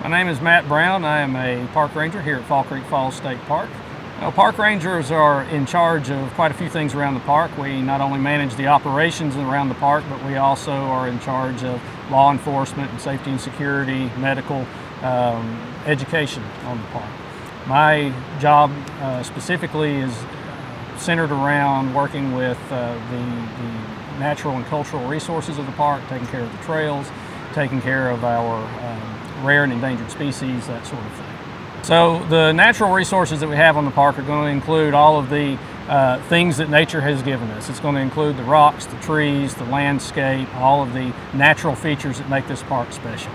My name is Matt Brown. I am a park ranger here at Fall Creek Falls State Park. Park rangers are in charge of quite a few things around the park. We not only manage the operations around the park, but we also are in charge of law enforcement and safety and security, medical, education on the park. My job specifically is centered around working with the natural and cultural resources of the park, taking care of the trails, taking care of our rare and endangered species, that sort of thing. So the natural resources that we have on the park are going to include all of the things that nature has given us. It's going to include the rocks, the trees, the landscape, all of the natural features that make this park special.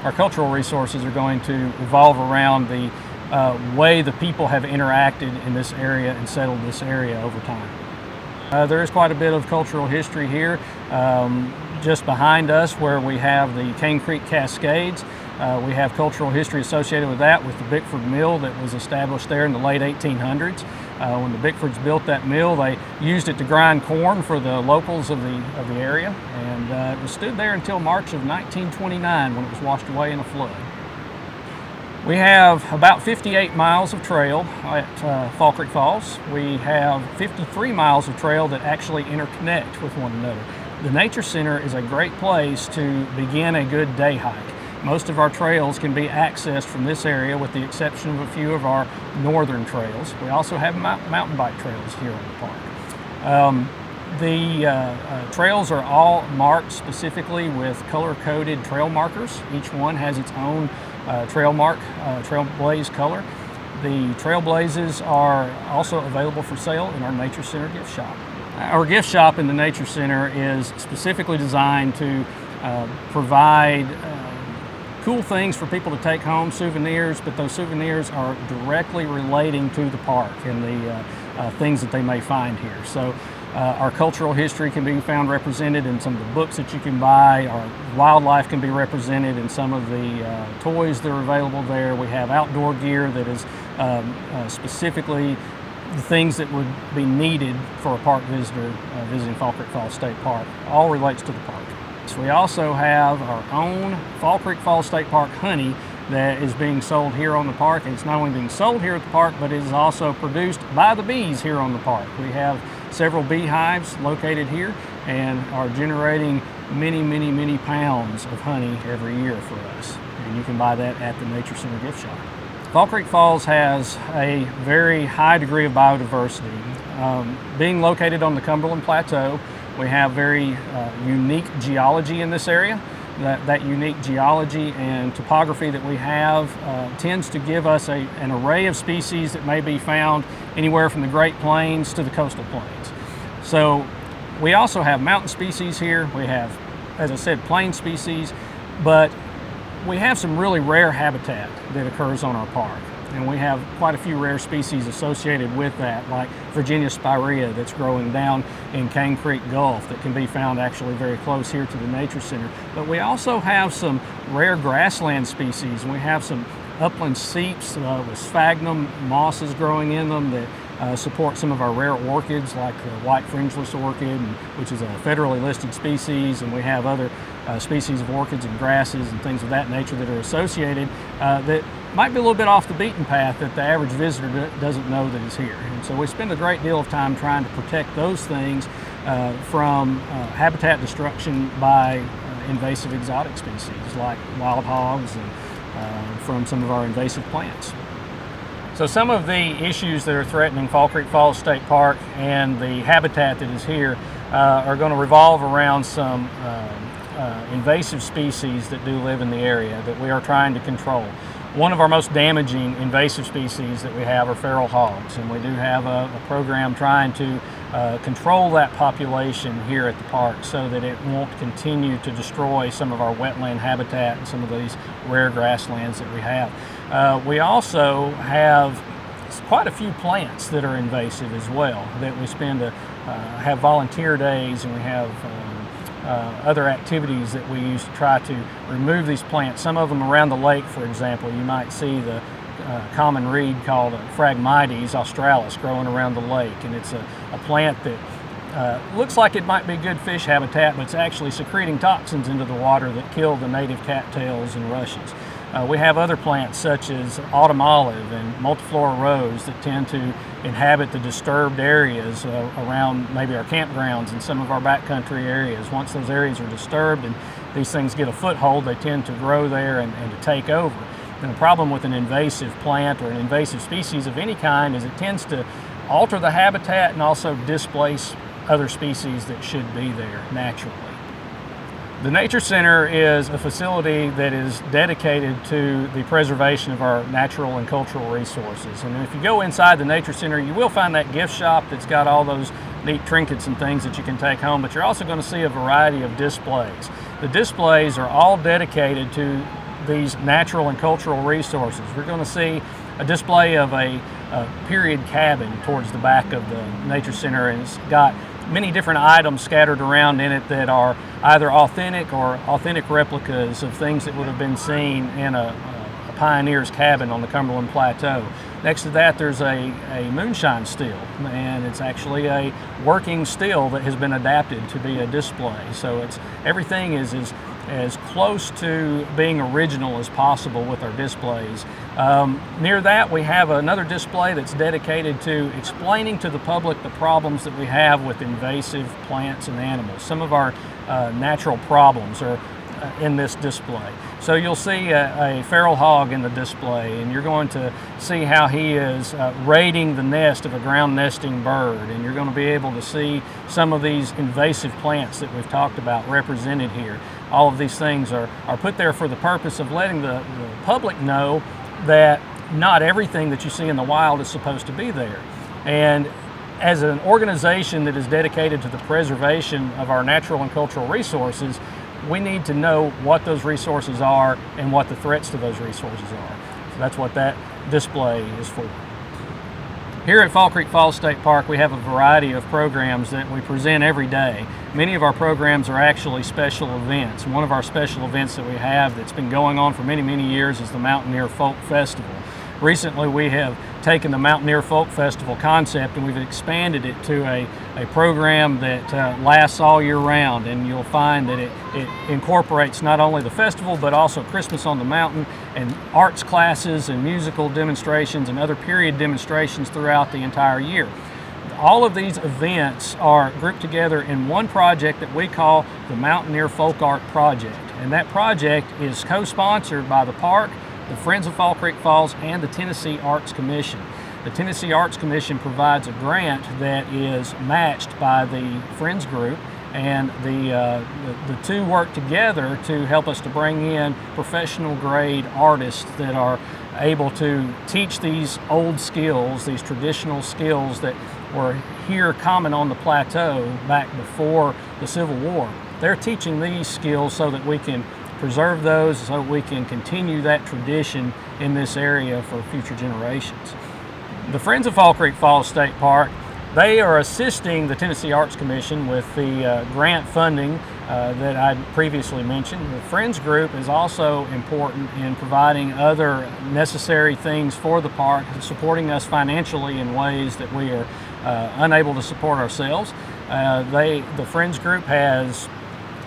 Our cultural resources are going to revolve around the way the people have interacted in this area and settled this area over time. There is quite a bit of cultural history here. Just behind us, where we have the Cane Creek Cascades, we have cultural history associated with that, with the Bickford Mill that was established there in the late 1800s. When the Bickfords built that mill, they used it to grind corn for the locals of the area, and it was stood there until March of 1929 when it was washed away in a flood. We have about 58 miles of trail at Fall Creek Falls. We have 53 miles of trail that actually interconnect with one another. The Nature Center is a great place to begin a good day hike. Most of our trails can be accessed from this area with the exception of a few of our northern trails. We also have mountain bike trails here in the park. The trails are all marked specifically with color-coded trail markers. Each one has its own trail blaze color. The trail blazes are also available for sale in our Nature Center gift shop. Our gift shop in the Nature Center is specifically designed to provide cool things for people to take home, souvenirs, but those souvenirs are directly relating to the park and the things that they may find here. So our cultural history can be found represented in some of the books that you can buy. Our wildlife can be represented in some of the toys that are available there. We have outdoor gear that is specifically the things that would be needed for a park visitor visiting Fall Creek Falls State Park. All relates to the park. So we also have our own Fall Creek Falls State Park honey that is being sold here on the park. And it's not only being sold here at the park, but it is also produced by the bees here on the park. We have several beehives located here and are generating many pounds of honey every year for us. And you can buy that at the Nature Center gift shop. Fall Creek Falls has a very high degree of biodiversity. Being located on the Cumberland Plateau, we have very unique geology in this area. That unique geology and topography that we have tends to give us an array of species that may be found anywhere from the Great Plains to the coastal plains. So we also have mountain species here. We have, as I said, plain species, but we have some really rare habitat that occurs on our park. And we have quite a few rare species associated with that, like Virginia spirea that's growing down in Cane Creek Gulf that can be found actually very close here to the Nature Center. But we also have some rare grassland species, and we have some upland seeps with sphagnum mosses growing in them that support some of our rare orchids like the white fringeless orchid, which is a federally listed species, and we have other species of orchids and grasses and things of that nature that are associated that might be a little bit off the beaten path that the average visitor doesn't know that is here. And so we spend a great deal of time trying to protect those things from habitat destruction by invasive exotic species like wild hogs and from some of our invasive plants. So some of the issues that are threatening Fall Creek Falls State Park and the habitat that is here are going to revolve around some invasive species that do live in the area that we are trying to control. One of our most damaging invasive species that we have are feral hogs, and we do have a program trying to control that population here at the park so that it won't continue to destroy some of our wetland habitat and some of these rare grasslands that we have. We also have quite a few plants that are invasive as well that we have volunteer days, and we have other activities that we use to try to remove these plants. Some of them around the lake, for example, you might see the common reed called Phragmites australis growing around the lake, and it's a plant that looks like it might be good fish habitat, but it's actually secreting toxins into the water that kill the native cattails and rushes. We have other plants such as autumn olive and multiflora rose that tend to inhabit the disturbed areas around maybe our campgrounds and some of our backcountry areas. Once those areas are disturbed and these things get a foothold, they tend to grow there and to take over. And the problem with an invasive plant or an invasive species of any kind is it tends to alter the habitat and also displace other species that should be there naturally. The Nature Center is a facility that is dedicated to the preservation of our natural and cultural resources. And if you go inside the Nature Center, you will find that gift shop that's got all those neat trinkets and things that you can take home, but you're also going to see a variety of displays. The displays are all dedicated to these natural and cultural resources. We're going to see a display of a period cabin towards the back of the Nature Center, and it's got many different items scattered around in it that are either authentic or authentic replicas of things that would have been seen in a pioneer's cabin on the Cumberland Plateau. Next to that, there's a moonshine still, and it's actually a working still that has been adapted to be a display. So everything is as close to being original as possible with our displays. Near that, we have another display that's dedicated to explaining to the public the problems that we have with invasive plants and animals. Some of our natural problems are in this display. So you'll see a feral hog in the display, and you're going to see how he is raiding the nest of a ground nesting bird, and you're going to be able to see some of these invasive plants that we've talked about represented here. All of these things are put there for the purpose of letting the public know that not everything that you see in the wild is supposed to be there. And as an organization that is dedicated to the preservation of our natural and cultural resources, we need to know what those resources are and what the threats to those resources are. So that's what that display is for. Here at Fall Creek Falls State Park, we have a variety of programs that we present every day. Many of our programs are actually special events. One of our special events that we have that's been going on for many, many years is the Mountaineer Folk Festival. Recently, we have taken the Mountaineer Folk Festival concept and we've expanded it to a program that lasts all year round, and you'll find that it incorporates not only the festival but also Christmas on the Mountain and arts classes and musical demonstrations and other period demonstrations throughout the entire year. All of these events are grouped together in one project that we call the Mountaineer Folk Art Project, and that project is co-sponsored by the park, the Friends of Fall Creek Falls, and the Tennessee Arts Commission. The Tennessee Arts Commission provides a grant that is matched by the Friends group, and the two work together to help us to bring in professional grade artists that are able to teach these old skills, these traditional skills that were here common on the plateau back before the Civil War. They're teaching these skills so that we can preserve those, so we can continue that tradition in this area for future generations. The Friends of Fall Creek Falls State Park, they are assisting the Tennessee Arts Commission with the grant funding that I previously mentioned. The Friends group is also important in providing other necessary things for the park, supporting us financially in ways that we are unable to support ourselves. The Friends group has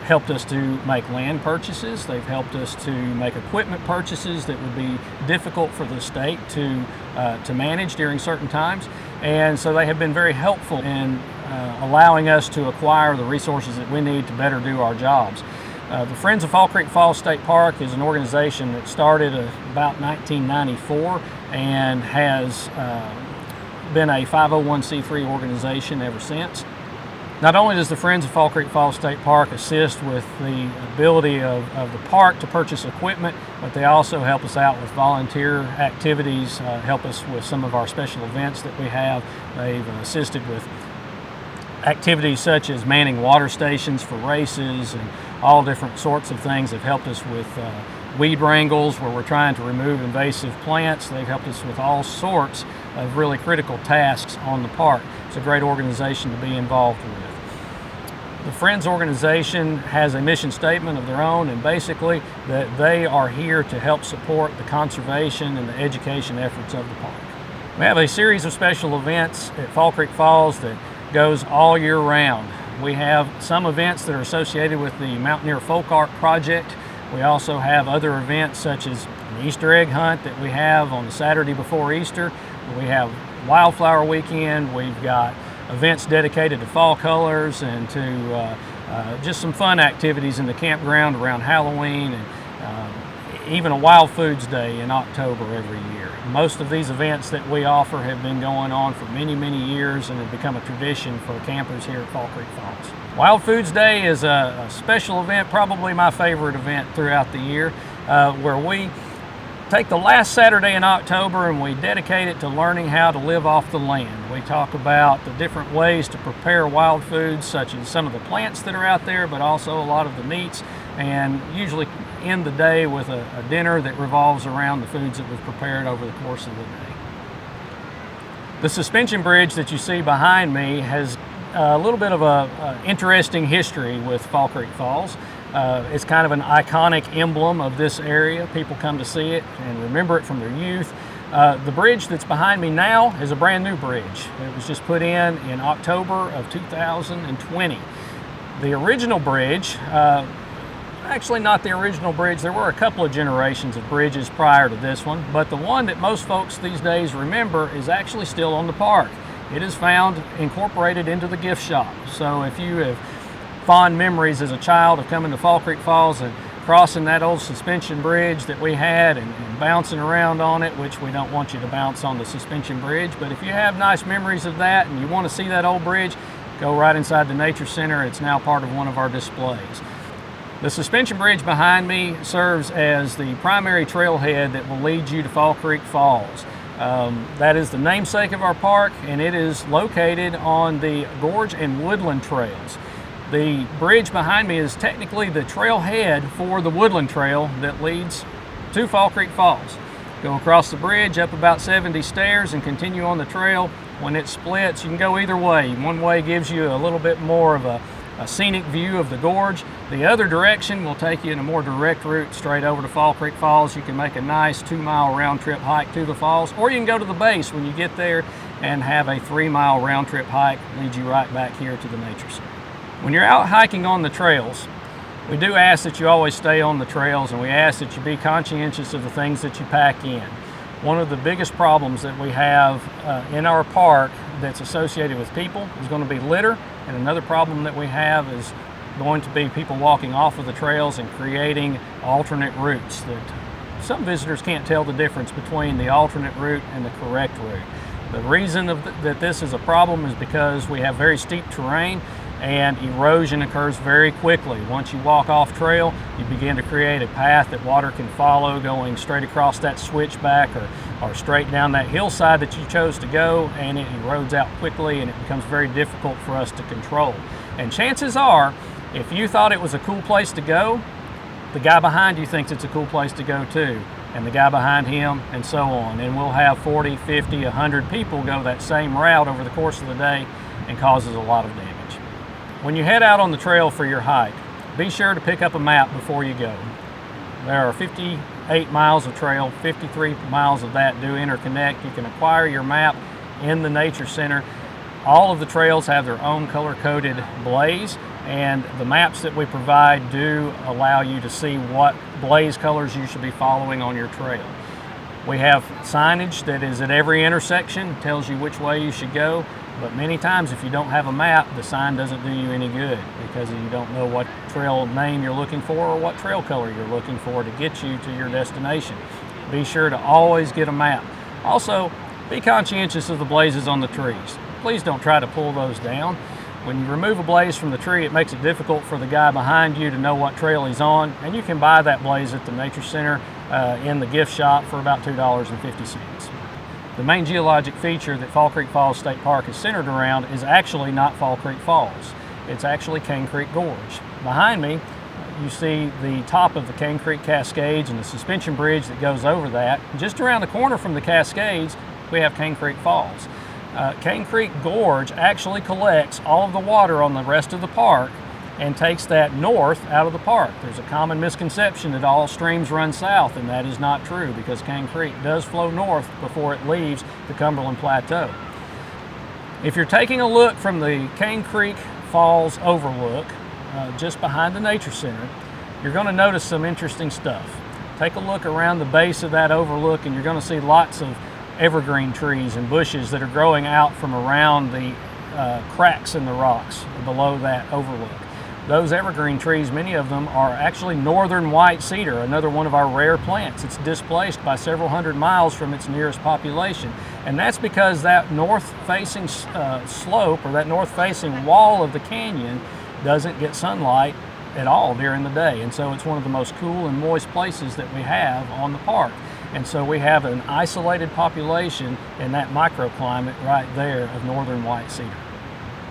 helped us to make land purchases. They've helped us to make equipment purchases that would be difficult for the state to manage during certain times. And so they have been very helpful in allowing us to acquire the resources that we need to better do our jobs. The Friends of Fall Creek Falls State Park is an organization that started about 1994 and has been a 501c3 organization ever since. Not only does the Friends of Fall Creek Falls State Park assist with the ability of the park to purchase equipment, but they also help us out with volunteer activities, help us with some of our special events that we have. They've assisted with activities such as manning water stations for races and all different sorts of things. They've helped us with weed wrangles where we're trying to remove invasive plants. They've helped us with all sorts of really critical tasks on the park. It's a great organization to be involved with. The Friends organization has a mission statement of their own, and basically that they are here to help support the conservation and the education efforts of the park. We have a series of special events at Fall Creek Falls that goes all year round. We have some events that are associated with the Mountaineer Folk Art Project. We also have other events such as an Easter egg hunt that we have on the Saturday before Easter. We have Wildflower Weekend. We've got events dedicated to fall colors and to just some fun activities in the campground around Halloween, and even a Wild Foods Day in October every year. Most of these events that we offer have been going on for many, many years and have become a tradition for campers here at Fall Creek Falls. Wild Foods Day is a special event, probably my favorite event throughout the year, where we take the last Saturday in October and we dedicate it to learning how to live off the land. We talk about the different ways to prepare wild foods, such as some of the plants that are out there, but also a lot of the meats, and usually end the day with a dinner that revolves around the foods that we've prepared over the course of the day. The suspension bridge that you see behind me has a little bit of a interesting history with Fall Creek Falls. It's kind of an iconic emblem of this area. People come to see it and remember it from their youth. The bridge that's behind me now is a brand new bridge. It was just put in October of 2020. The original bridge, actually not the original bridge, there were a couple of generations of bridges prior to this one, but the one that most folks these days remember is actually still on the park. It is found incorporated into the gift shop. So if you have fond memories as a child of coming to Fall Creek Falls and crossing that old suspension bridge that we had and bouncing around on it, which we don't want you to bounce on the suspension bridge, but if you have nice memories of that and you want to see that old bridge, go right inside the Nature Center. It's now part of one of our displays. The suspension bridge behind me serves as the primary trailhead that will lead you to Fall Creek Falls. That is the namesake of our park, and it is located on the Gorge and Woodland Trails. The bridge behind me is technically the trailhead for the Woodland Trail that leads to Fall Creek Falls. Go across the bridge, up about 70 stairs, and continue on the trail. When it splits, you can go either way. One way gives you a little bit more of a scenic view of the gorge. The other direction will take you in a more direct route straight over to Fall Creek Falls. You can make a nice 2-mile round trip hike to the falls, or you can go to the base when you get there and have a 3-mile round trip hike, lead you right back here to the Nature Center. When you're out hiking on the trails, we do ask that you always stay on the trails, and we ask that you be conscientious of the things that you pack in. One of the biggest problems that we have in our park that's associated with people is going to be litter, and another problem that we have is going to be people walking off of the trails and creating alternate routes that some visitors can't tell the difference between the alternate route and the correct route. The reason that this is a problem is because we have very steep terrain and erosion occurs very quickly. Once you walk off trail, you begin to create a path that water can follow going straight across that switchback or straight down that hillside that you chose to go, and it erodes out quickly and it becomes very difficult for us to control. And chances are, if you thought it was a cool place to go, the guy behind you thinks it's a cool place to go too, and the guy behind him, and so on. And we'll have 40, 50, 100 people go that same route over the course of the day and causes a lot of damage. When you head out on the trail for your hike, be sure to pick up a map before you go. There are 58 miles of trail, 53 miles of that do interconnect. You can acquire your map in the Nature Center. All of the trails have their own color-coded blaze, and the maps that we provide do allow you to see what blaze colors you should be following on your trail. We have signage that is at every intersection, tells you which way you should go. But many times if you don't have a map, the sign doesn't do you any good because you don't know what trail name you're looking for or what trail color you're looking for to get you to your destination. Be sure to always get a map. Also, be conscientious of the blazes on the trees. Please don't try to pull those down. When you remove a blaze from the tree, it makes it difficult for the guy behind you to know what trail he's on, and you can buy that blaze at the Nature Center in the gift shop for about $2.50. The main geologic feature that Fall Creek Falls State Park is centered around is actually not Fall Creek Falls. It's actually Cane Creek Gorge. Behind me, you see the top of the Cane Creek Cascades and the suspension bridge that goes over that. Just around the corner from the Cascades, we have Cane Creek Falls. Cane Creek Gorge actually collects all of the water on the rest of the park and takes that north out of the park. There's a common misconception that all streams run south, and that is not true because Cane Creek does flow north before it leaves the Cumberland Plateau. If you're taking a look from the Cane Creek Falls overlook, just behind the Nature Center, you're going to notice some interesting stuff. Take a look around the base of that overlook and you're going to see lots of evergreen trees and bushes that are growing out from around the cracks in the rocks below that overlook. Those evergreen trees, many of them are actually northern white cedar, another one of our rare plants. It's displaced by several hundred miles from its nearest population. And that's because that north-facing slope, or that north-facing wall of the canyon, doesn't get sunlight at all during the day. And so it's one of the most cool and moist places that we have on the park. And so we have an isolated population in that microclimate right there of northern white cedar.